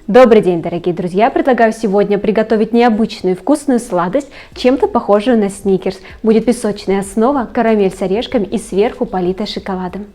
Добрый день, дорогие друзья! Предлагаю сегодня приготовить необычную вкусную сладость, чем-то похожую на сникерс. Будет песочная основа, карамель с орешками и сверху политая шоколадом.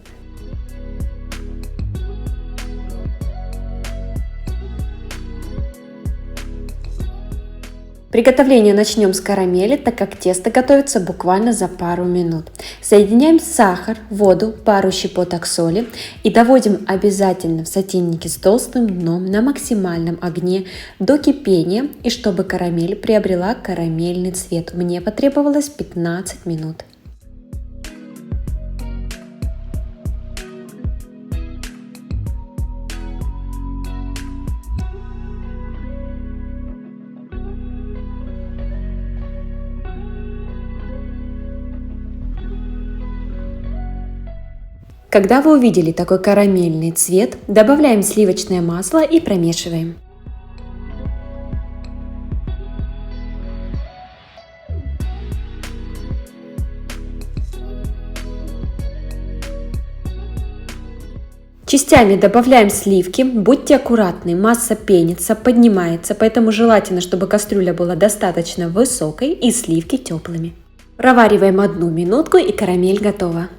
Приготовление начнем с карамели, так как тесто готовится буквально за пару минут. Соединяем сахар, воду, пару щепоток соли и доводим обязательно в сотейнике с толстым дном на максимальном огне до кипения, и чтобы карамель приобрела карамельный цвет. Мне потребовалось 15 минут. Когда вы увидели такой карамельный цвет, добавляем сливочное масло и промешиваем. Частями добавляем сливки, будьте аккуратны, масса пенится, поднимается, поэтому желательно, чтобы кастрюля была достаточно высокой и сливки теплыми. Провариваем 1 минутку, и карамель готова.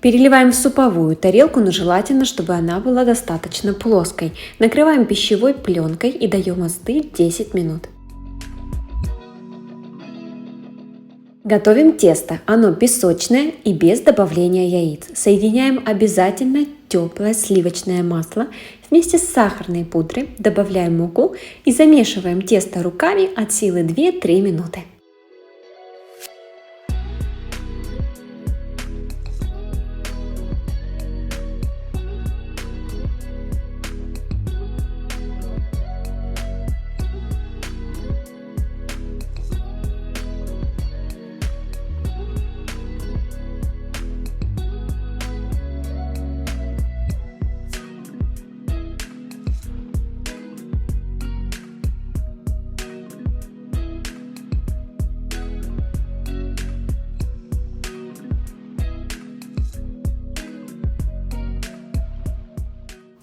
Переливаем в суповую тарелку, но желательно, чтобы она была достаточно плоской. Накрываем пищевой пленкой и даем остыть 10 минут. Готовим тесто. Оно песочное и без добавления яиц. Соединяем обязательно теплое сливочное масло вместе с сахарной пудрой, добавляем муку и замешиваем тесто руками от силы 2-3 минуты.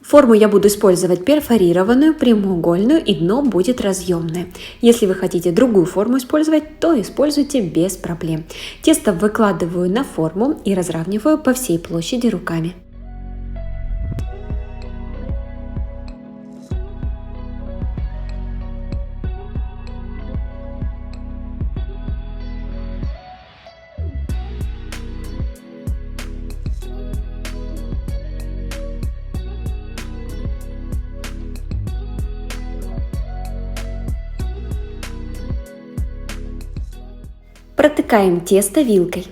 Форму я буду использовать перфорированную, прямоугольную, и дно будет разъемное. Если вы хотите другую форму использовать, то используйте без проблем. Тесто выкладываю на форму и разравниваю по всей площади руками. Протыкаем тесто вилкой.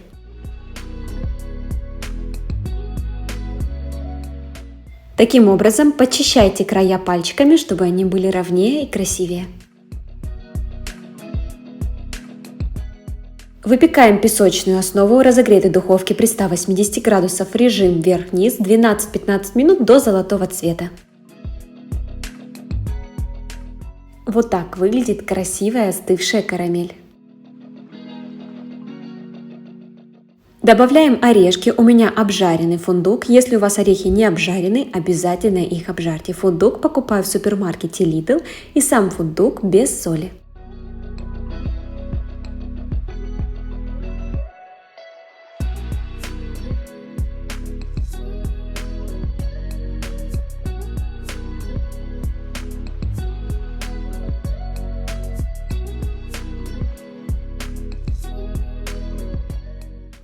Таким образом, подчищайте края пальчиками, чтобы они были ровнее и красивее. Выпекаем песочную основу в разогретой духовке при 180 градусов, режим вверх-вниз, 12-15 минут до золотого цвета. Вот так выглядит красивая остывшая карамель. Добавляем орешки, у меня обжаренный фундук, если у вас орехи не обжарены, обязательно их обжарьте. Фундук покупаю в супермаркете Lidl и сам фундук без соли.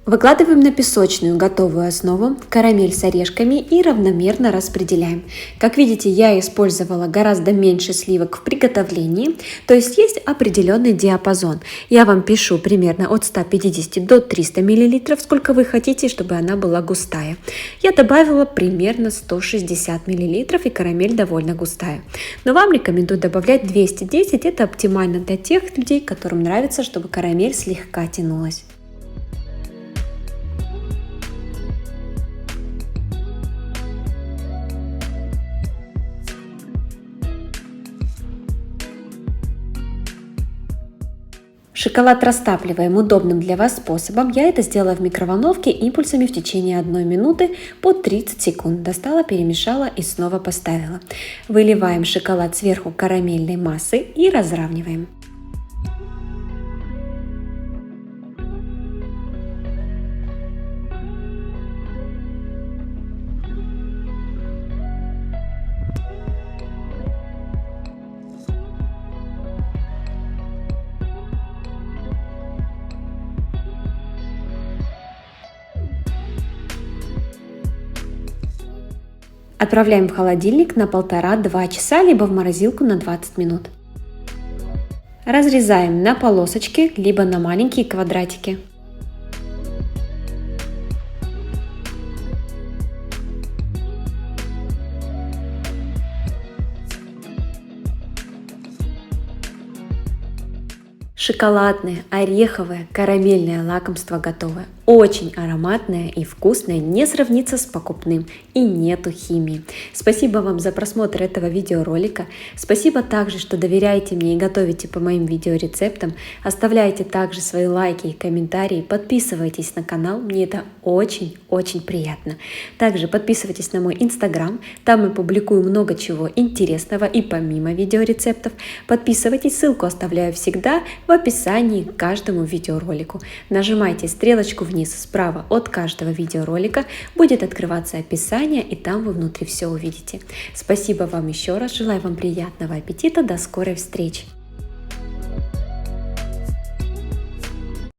Выкладываем на песочную готовую основу карамель с орешками и равномерно распределяем. Как видите, я использовала гораздо меньше сливок в приготовлении, то есть определенный диапазон. Я вам пишу примерно от 150 до 300 мл, сколько вы хотите, чтобы она была густая. Я добавила примерно 160 мл, и карамель довольно густая. Но вам рекомендую добавлять 210, это оптимально для тех людей, которым нравится, чтобы карамель слегка тянулась. Шоколад растапливаем удобным для вас способом. Я это сделала в микроволновке импульсами в течение 1 минуты по 30 секунд. Достала, перемешала и снова поставила. Выливаем шоколад сверху карамельной массы и разравниваем. Отправляем в холодильник на 1,5–2 часа, либо в морозилку на 20 минут. Разрезаем на полосочки, либо на маленькие квадратики. Шоколадное, ореховое, карамельное лакомство готово. Очень ароматное и вкусное, не сравнится с покупным и нету химии. Спасибо вам за просмотр этого видеоролика. Спасибо также, что доверяете мне и готовите по моим видеорецептам. Оставляйте также свои лайки и комментарии. Подписывайтесь на канал, мне это очень-очень приятно. Также подписывайтесь на мой инстаграм, там я публикую много чего интересного и помимо видеорецептов. Подписывайтесь, ссылку оставляю всегда в описании к каждому видеоролику. Нажимайте стрелочку вниз справа от каждого видеоролика, будет открываться описание, и там вы внутри все увидите. Спасибо вам еще раз, желаю вам приятного аппетита, до скорой встречи!